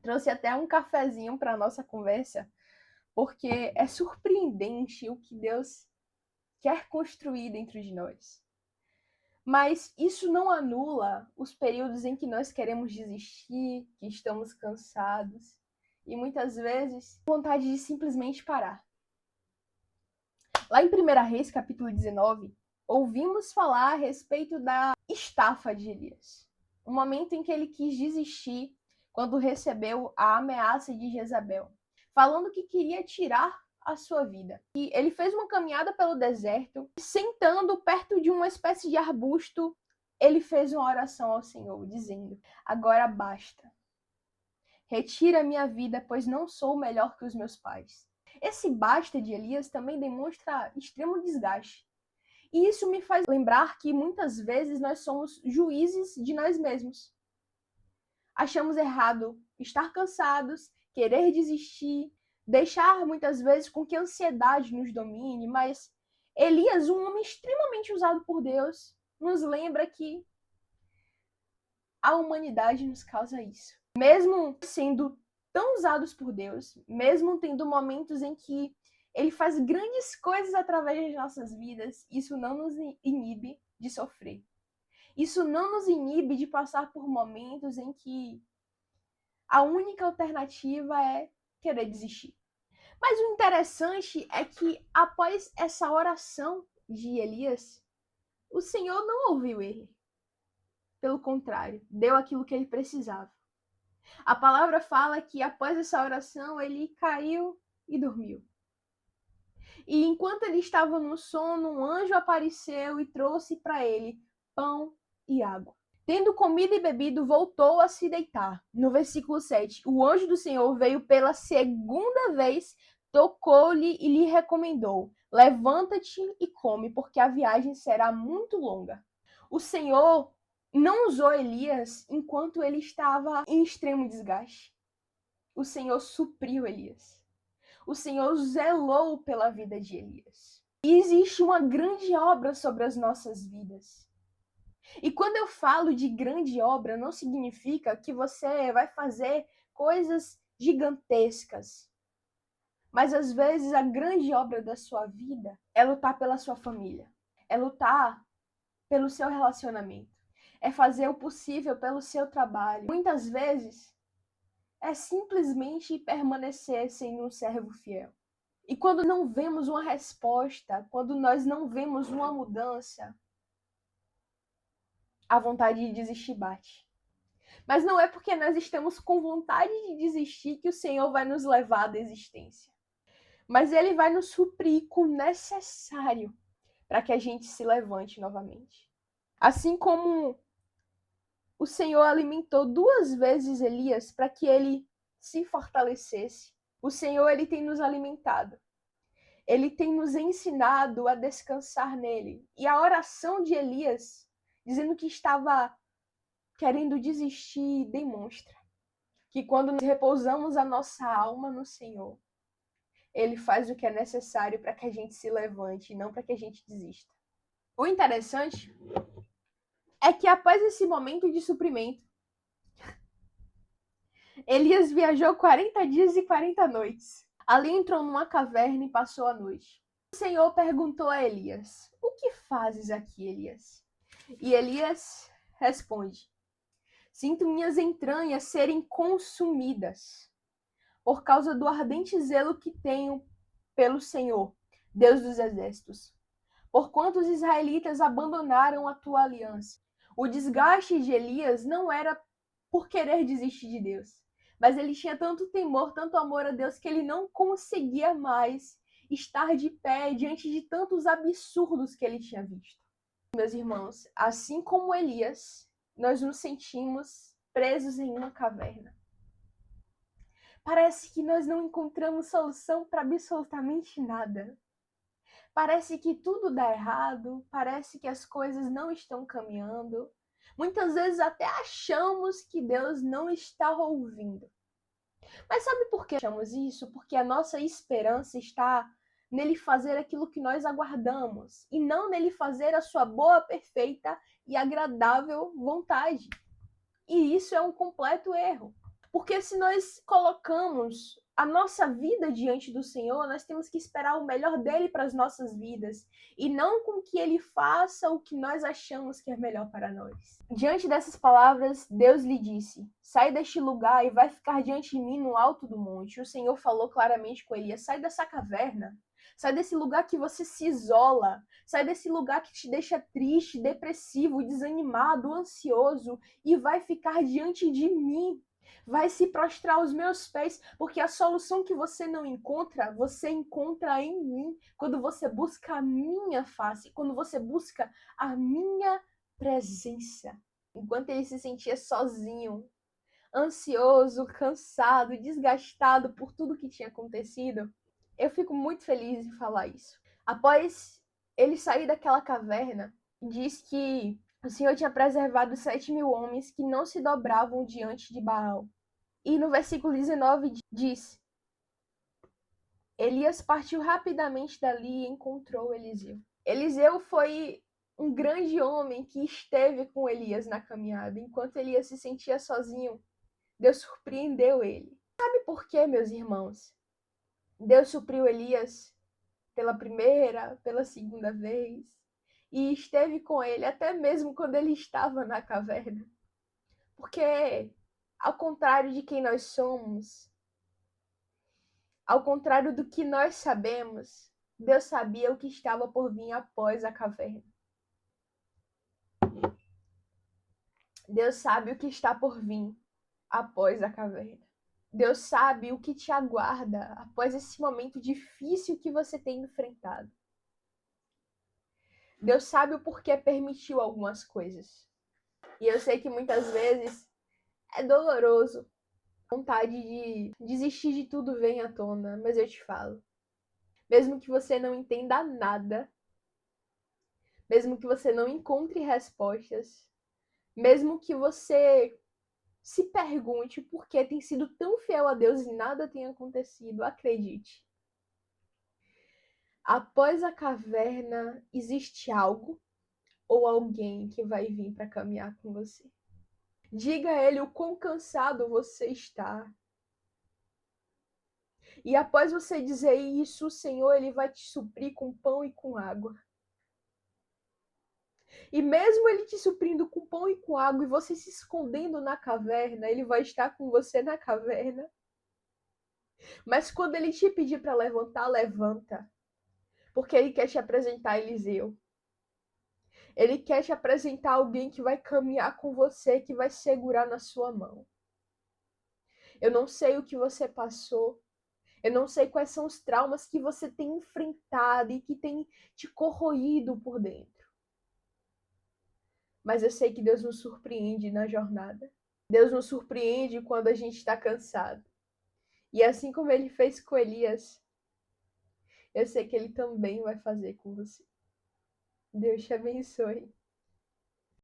Trouxe até um cafezinho para nossa conversa, porque é surpreendente o que Deus quer construir dentro de nós. Mas isso não anula os períodos em que nós queremos desistir, que estamos cansados e muitas vezes vontade de simplesmente parar. Lá em 1 Reis, capítulo 19, ouvimos falar a respeito da estafa de Elias. O momento em que ele quis desistir quando recebeu a ameaça de Jezabel, falando que queria tirar a sua vida. E ele fez uma caminhada pelo deserto, sentando perto de uma espécie de arbusto, ele fez uma oração ao Senhor, dizendo: agora basta. Retira minha vida, pois não sou melhor que os meus pais. Esse basta de Elias também demonstra extremo desgaste. E isso me faz lembrar que muitas vezes nós somos juízes de nós mesmos. Achamos errado estar cansados, querer desistir, deixar muitas vezes com que a ansiedade nos domine, mas Elias, um homem extremamente usado por Deus, nos lembra que a humanidade nos causa isso. Mesmo sendo tão usados por Deus, mesmo tendo momentos em que Ele faz grandes coisas através das nossas vidas, isso não nos inibe de sofrer. Isso não nos inibe de passar por momentos em que a única alternativa é querer desistir. Mas o interessante é que após essa oração de Elias, o Senhor não ouviu ele. Pelo contrário, deu aquilo que ele precisava. A palavra fala que após essa oração ele caiu e dormiu. E enquanto ele estava no sono, um anjo apareceu e trouxe para ele pão e água. Tendo comido e bebido, voltou a se deitar. No versículo 7, o anjo do Senhor veio pela segunda vez, tocou-lhe e lhe recomendou: levanta-te e come, porque a viagem será muito longa. O Senhor não usou Elias enquanto ele estava em extremo desgaste. O Senhor supriu Elias. O Senhor zelou pela vida de Elias. E existe uma grande obra sobre as nossas vidas. E quando eu falo de grande obra, não significa que você vai fazer coisas gigantescas. Mas às vezes a grande obra da sua vida é lutar pela sua família. É lutar pelo seu relacionamento. É fazer o possível pelo seu trabalho. Muitas vezes é simplesmente permanecer sendo um servo fiel. E quando não vemos uma resposta, quando nós não vemos uma mudança, a vontade de desistir bate. Mas não é porque nós estamos com vontade de desistir que o Senhor vai nos levar à desistência. Mas Ele vai nos suprir com o necessário para que a gente se levante novamente. Assim como o Senhor alimentou 2 vezes Elias para que ele se fortalecesse, o Senhor ele tem nos alimentado. Ele tem nos ensinado a descansar nele. E a oração de Elias, dizendo que estava querendo desistir, demonstra que quando nós repousamos a nossa alma no Senhor, Ele faz o que é necessário para que a gente se levante, e não para que a gente desista. O interessante é que após esse momento de suprimento, Elias viajou 40 dias e 40 noites. Ali entrou numa caverna e passou a noite. O Senhor perguntou a Elias: o que fazes aqui, Elias? E Elias responde: sinto minhas entranhas serem consumidas por causa do ardente zelo que tenho pelo Senhor, Deus dos exércitos. Porquanto os israelitas abandonaram a tua aliança. O desgaste de Elias não era por querer desistir de Deus, mas ele tinha tanto temor, tanto amor a Deus, que ele não conseguia mais estar de pé diante de tantos absurdos que ele tinha visto. Meus irmãos, assim como Elias, nós nos sentimos presos em uma caverna. Parece que nós não encontramos solução para absolutamente nada. Parece que tudo dá errado, parece que as coisas não estão caminhando. Muitas vezes até achamos que Deus não está ouvindo. Mas sabe por que achamos isso? Porque a nossa esperança está nele fazer aquilo que nós aguardamos, e não nele fazer a sua boa, perfeita e agradável vontade. E isso é um completo erro. Porque se nós colocamos a nossa vida diante do Senhor, nós temos que esperar o melhor dele para as nossas vidas e não com que ele faça o que nós achamos que é melhor para nós. Diante dessas palavras, Deus lhe disse: sai deste lugar e vai ficar diante de mim no alto do monte. O Senhor falou claramente com Elias: sai dessa caverna. Sai desse lugar que você se isola. Sai desse lugar que te deixa triste, depressivo, desanimado, ansioso e vai ficar diante de mim. Vai se prostrar aos meus pés, porque a solução que você não encontra, você encontra em mim. Quando você busca a minha face, quando você busca a minha presença. Enquanto ele se sentia sozinho, ansioso, cansado, desgastado por tudo que tinha acontecido, eu fico muito feliz em falar isso. Após ele sair daquela caverna, diz que o Senhor tinha preservado 7.000 homens que não se dobravam diante de Baal. E no versículo 19 diz: Elias partiu rapidamente dali e encontrou Eliseu. Eliseu foi um grande homem que esteve com Elias na caminhada. Enquanto Elias se sentia sozinho, Deus surpreendeu ele. Sabe por quê, meus irmãos? Deus supriu Elias pela primeira, pela segunda vez, e esteve com ele até mesmo quando ele estava na caverna. Porque, ao contrário de quem nós somos, ao contrário do que nós sabemos, Deus sabia o que estava por vir após a caverna. Deus sabe o que está por vir após a caverna. Deus sabe o que te aguarda após esse momento difícil que você tem enfrentado. Deus sabe o porquê permitiu algumas coisas. E eu sei que muitas vezes é doloroso. A vontade de desistir de tudo vem à tona, mas eu te falo. Mesmo que você não entenda nada, mesmo que você não encontre respostas, mesmo que você se pergunte por que tem sido tão fiel a Deus e nada tem acontecido, acredite. Após a caverna, existe algo ou alguém que vai vir para caminhar com você. Diga a ele o quão cansado você está. E após você dizer isso, o Senhor ele vai te suprir com pão e com água. E mesmo ele te suprindo com pão e com água e você se escondendo na caverna, ele vai estar com você na caverna. Mas quando ele te pedir para levantar, levanta. Porque ele quer te apresentar Eliseu. Ele quer te apresentar alguém que vai caminhar com você, que vai segurar na sua mão. Eu não sei o que você passou. Eu não sei quais são os traumas que você tem enfrentado e que tem te corroído por dentro. Mas eu sei que Deus nos surpreende na jornada. Deus nos surpreende quando a gente está cansado. E assim como ele fez com Elias, eu sei que ele também vai fazer com você. Deus te abençoe.